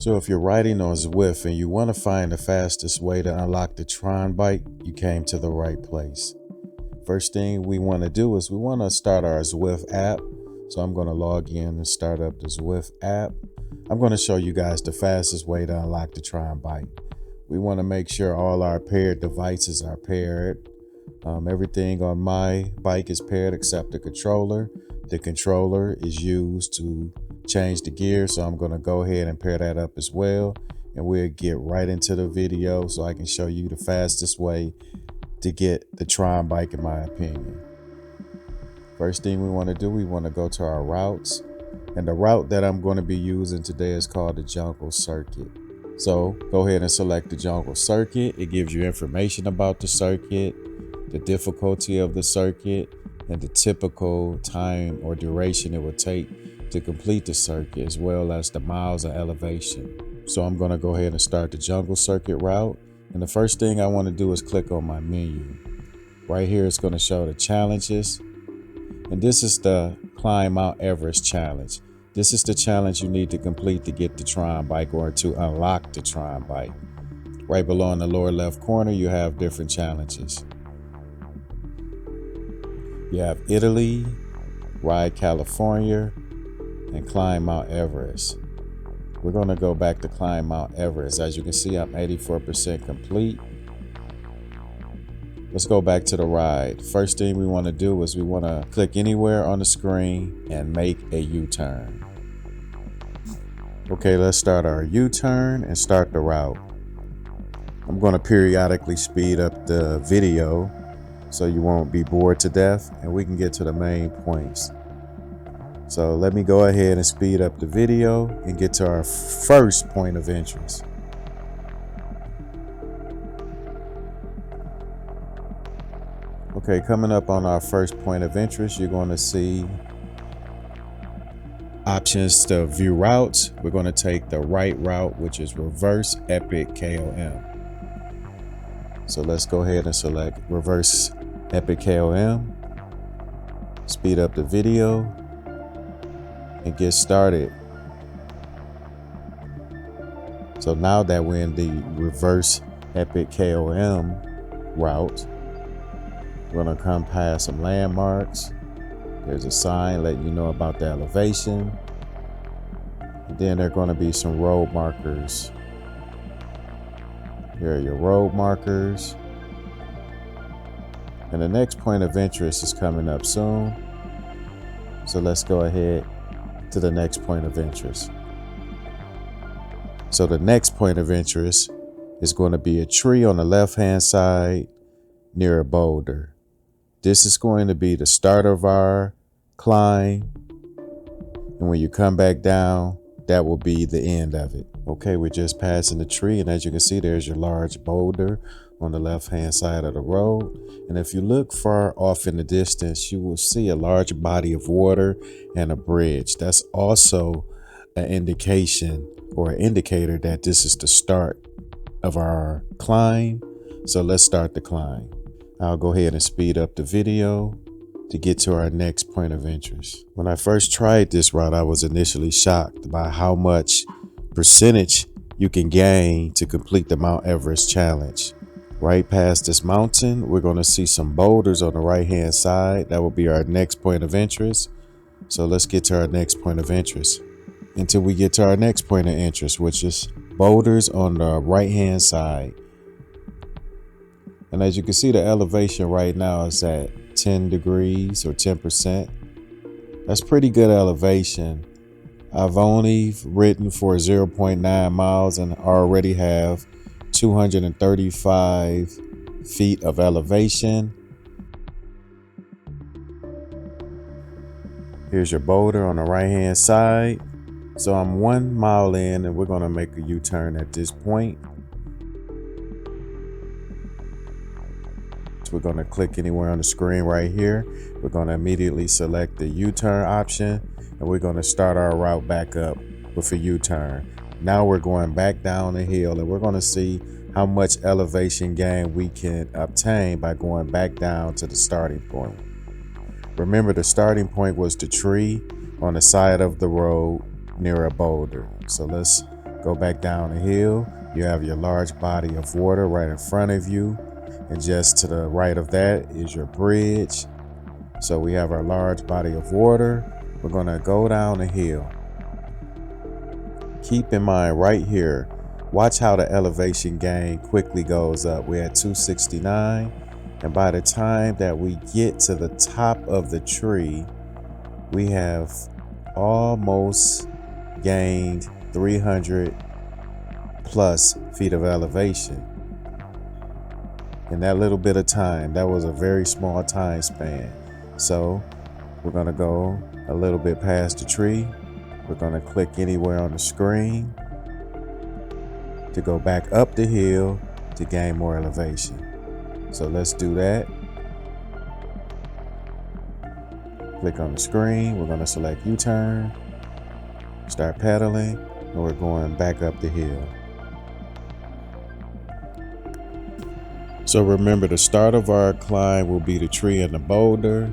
So if you're riding on Zwift and you want to find the fastest way to unlock the Tron bike, you came to the right place. First thing we want to do is we want to start our Zwift app. So I'm going to log in and start up the Zwift app. I'm going to show you guys the fastest way to unlock the Tron bike. We want to make sure all our paired devices are paired. Everything on my bike is paired except the controller. The controller is used to change the gear, so I'm going to go ahead and pair that up as well, and we'll get right into the video so I can show you the fastest way to get the Tron bike, in my opinion. First thing we want to do, we want to go to our routes, and the route that I'm going to be using today is called the Jungle Circuit. So go ahead and select the Jungle Circuit. It gives you information about the circuit, the difficulty of the circuit, and the typical time or duration it would take to complete the circuit, as well as the miles of elevation. So I'm going to go ahead and start the Jungle Circuit route. And the first thing I want to do is click on my menu. Right here, it's going to show the challenges. And this is the Climb Mount Everest challenge. This is the challenge you need to complete to get the Tron bike or to unlock the Tron bike. Right below in the lower left corner, you have different challenges. You have Italy, Ride California, and Climb Mount Everest. We're going to go back to Climb Mount Everest. As you can see, I'm 84% complete. Let's go back to the ride. First thing we want to do is we want to click anywhere on the screen and make a U-turn. Okay, let's start our U-turn and start the route. I'm going to periodically speed up the video so you won't be bored to death, and we can get to the main points. So let me go ahead and speed up the video and get to our first point of interest. Okay, coming up on our first point of interest, you're going to see options to view routes. We're going to take the right route, which is reverse epic KOM. So let's go ahead and select reverse epic KOM, speed up the video, and get started. So now that we're in the reverse epic KOM route, we're gonna come past some landmarks. There's a sign letting you know about the elevation. And then there are gonna be some road markers. Here are your road markers. And the next point of interest is coming up soon. So let's go ahead to the next point of interest. So the next point of interest is going to be a tree on the left-hand side near a boulder. This is going to be the start of our climb. And when you come back down, that will be the end of it. Okay, we're just passing the tree, and as you can see, there's your large boulder on the left-hand side of the road. And if you look far off in the distance, you will see a large body of water and a bridge. That's also an indication or an indicator that this is the start of our climb. So let's start the climb. I'll go ahead and speed up the video to get to our next point of interest. When I first tried this route, I was initially shocked by how much percentage you can gain to complete the Mount Everest challenge. Right past this mountain, we're going to see some boulders on the right hand side. That will be our next point of interest. So let's get to our next point of interest. Until we get to our next point of interest, which is boulders on the right hand side. And as you can see, the elevation right now is at 10 degrees or 10%. That's pretty good elevation. I've only ridden for 0.9 miles and already have 235 feet of elevation. Here's your boulder on the right hand side. So I'm 1 mile in, and we're going to make a U-turn at this point. So we're going to click anywhere on the screen right here. We're going to immediately select the U-turn option, and we're going to start our route back up with a U-turn. Now we're going back down the hill, and we're going to see how much elevation gain we can obtain by going back down to the starting point. Remember, the starting point was the tree on the side of the road near a boulder. So let's Go back down the hill. You have your large body of water right in front of you. And just to the right of that is your bridge. So we have our large body of water. We're going to go down the hill. Keep in mind right here, watch how the elevation gain quickly goes up. We're at 269. And by the time that we get to the top of the tree, we have almost gained 300 plus feet of elevation. In that little bit of time, that was a very small time span. So we're gonna go a little bit past the tree. We're gonna click anywhere on the screen to go back up the hill to gain more elevation. So let's do that. Click on the screen. We're gonna select U-turn, start pedaling, and we're going back up the hill. So remember, the start of our climb will be the tree and the boulder.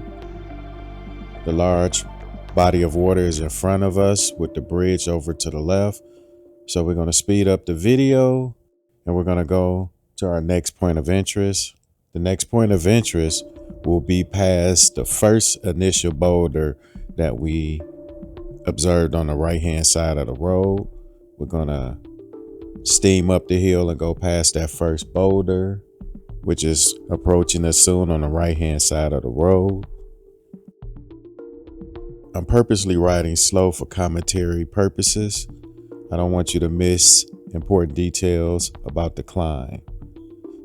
The large body of water is in front of us with the bridge over to the left. So we're going to speed up the video and we're going to go to our next point of interest. The next point of interest will be past the first initial boulder that we observed on the right-hand side of the road. We're going to steam up the hill and go past that first boulder, which is approaching us soon on the right-hand side of the road. I'm purposely riding slow for commentary purposes. I don't want you to miss important details about the climb.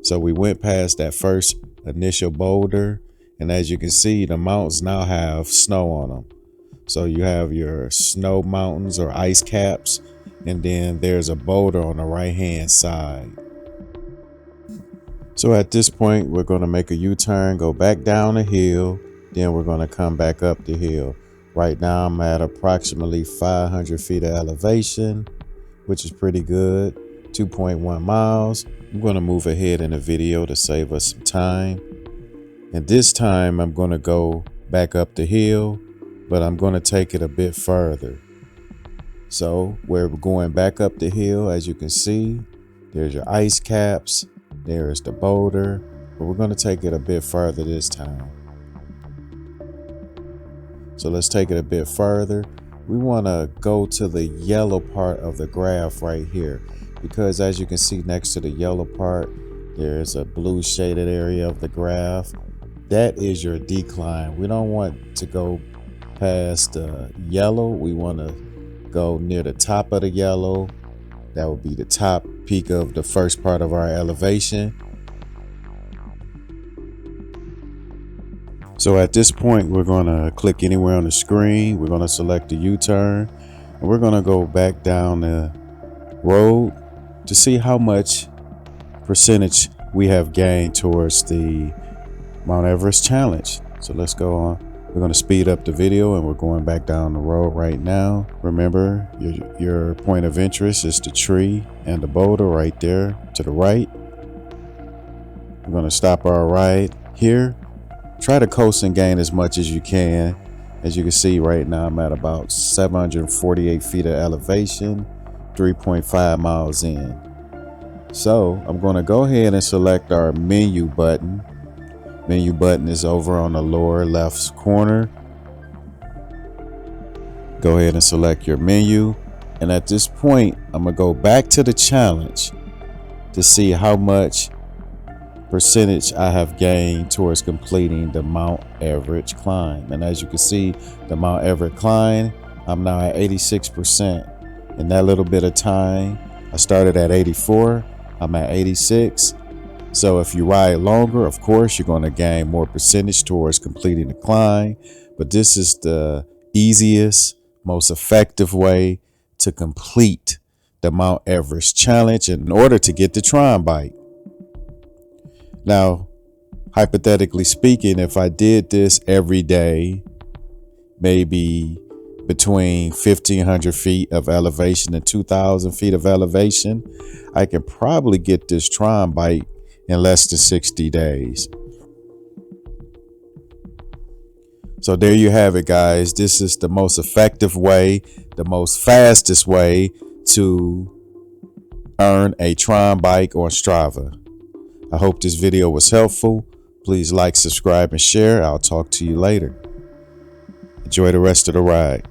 So we went past that first initial boulder, and as you can see, the mountains now have snow on them. So you have your snow mountains or ice caps, and then there's a boulder on the right-hand side. So at this point, we're going to make a U-turn, go back down the hill, then we're going to come back up the hill. Right now, I'm at approximately 500 feet of elevation, which is pretty good, 2.1 miles. I'm going to move ahead in the video to save us some time. And this time, I'm going to go back up the hill, but I'm going to take it a bit further. So we're going back up the hill, as you can see, there's your ice caps. There is the boulder, but we're going to take it a bit further this time. So let's take it a bit further. We want to go to the yellow part of the graph right here, because as you can see next to the yellow part, there is a blue shaded area of the graph. That is your decline. We don't want to go past the yellow. We want to go near the top of the yellow. That would be the top peak of the first part of our elevation. So at this point, we're going to click anywhere on the screen. We're going to select the U-turn, and we're going to go back down the road to see how much percentage we have gained towards the Mount Everest challenge. So let's go on. We're going to speed up the video and we're going back down the road right now. Remember, your point of interest is the tree and the boulder right there to the right. We're going to stop our ride here. Try to coast and gain as much as you can. As you can see right now, I'm at about 748 feet of elevation, 3.5 miles in. So I'm going to go ahead and select our menu button. Menu button is over on the lower left corner. Go ahead and select your menu. And at this point, I'm going to go back to the challenge to see how much percentage I have gained towards completing the Mount Everest climb. And as you can see, the Mount Everest climb, I'm now at 86%. In that little bit of time, I started at 84, I'm at 86. So if you ride longer, of course, you're going to gain more percentage towards completing the climb. But this is the easiest, most effective way to complete the Mount Everest challenge in order to get the Tron bike. Now, hypothetically speaking, if I did this every day, maybe between 1,500 feet of elevation and 2,000 feet of elevation, I can probably get this Tron bike in less than 60 days. So there you have it, guys. This is the most effective way, the most fastest way to earn a Tron bike on Strava. I hope this video was helpful. Please like, subscribe, and share. I'll talk to you later. Enjoy the rest of the ride.